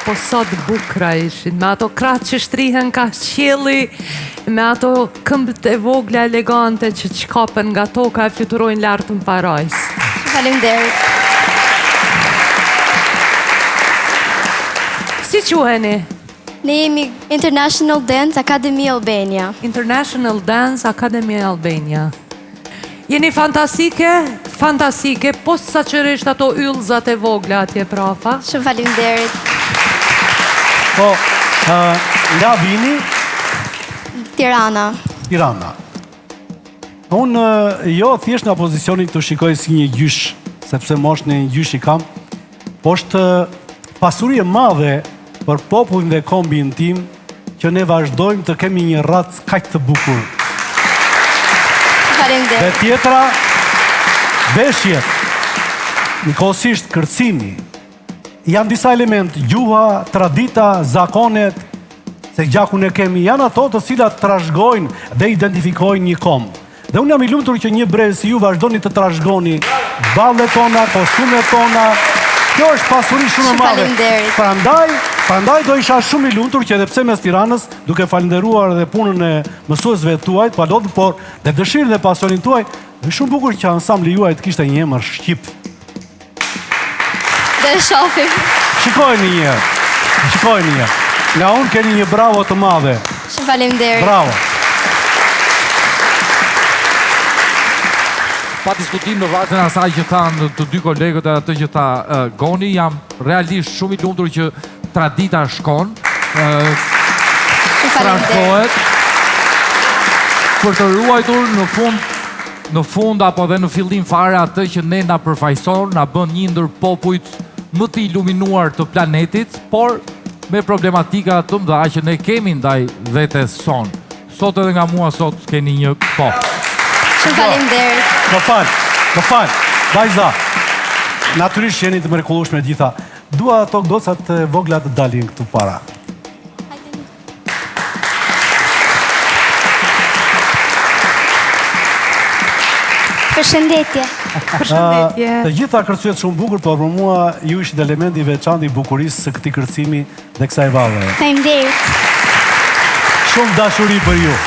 Po sot bukra ishin, me ato kratë që shtrihen ka qielli, me ato këmbët e vogla elegante që çkapen nga toka e fluturojnë lart në parajs. Faleminderit. Si quheni? Ne jemi International Dance Academy Albania. International Dance Academy Albania. Jeni fantastike, fantastike, posaçërisht ato yllzat e vogla atje prafa. Shumë faleminderit. Po, nga vini? Tirana. Tirana. Unë jo thjesht nga pozicioni të shikoj si një gjysh, sepse moshën e një gjysh i kam, po është pasuri e madhe për popullin dhe kombin tim që ne vazhdojmë të kemi një racë kaq të bukur. Faleminderit. Dhe tjetra, veshjet, njëkohësisht kërcimi, janë disa element, gjuha, tradita, zakonet, se gjakun e kemi, janë ato të cilat trashëgojnë dhe identifikojnë një kombë. Dhe unë jam i lumtur që një brez si ju vazhdoni të trashëgoni ballet tona, kostumet tona. Kjo është pasuri shumë e madhe. Prandaj do isha shumë i lumtur që edhe pse mes Tiranës, duke falenderuar edhe punën e mësuesve tuaj, por dhe dëshirën dhe pasionin tuaj, është shumë bukur që ansambli juaj të kishte një emër shqip. Dhe shohim. Shikojeni një herë. Nga unë keni një bravo të madhe. Shumë faleminderit. Bravo. Pa diskutim në vartën asaj që thanë të dy kolegët e atë që tha Goni, jam realisht shumë i lumtur që tradita shkon. Trashëgohet. Për të ruajtur në fund apo dhe në fillim fare atë që ne na përfaqëson, na bën një ndër popujt më të iluminuar të planetit, por me problematika të mëdha që ne kemi ndaj vetes son. Sot edhe nga mua sot keni një po. Shumë faleminderit. Më fal, Më falë, vajza, natyrisht jeni të mrekullueshme gjitha. Dua ato gocat e vogla të dalin këtu para. Përshëndetje. Përshëndetje. Të gjitha kërcyet shumë bukur, por për mua ju ishit elementi i veçantë i bukurisë së këtij kërcimi dhe kësaj vallë. Faleminderit. Shumë dashuri për ju.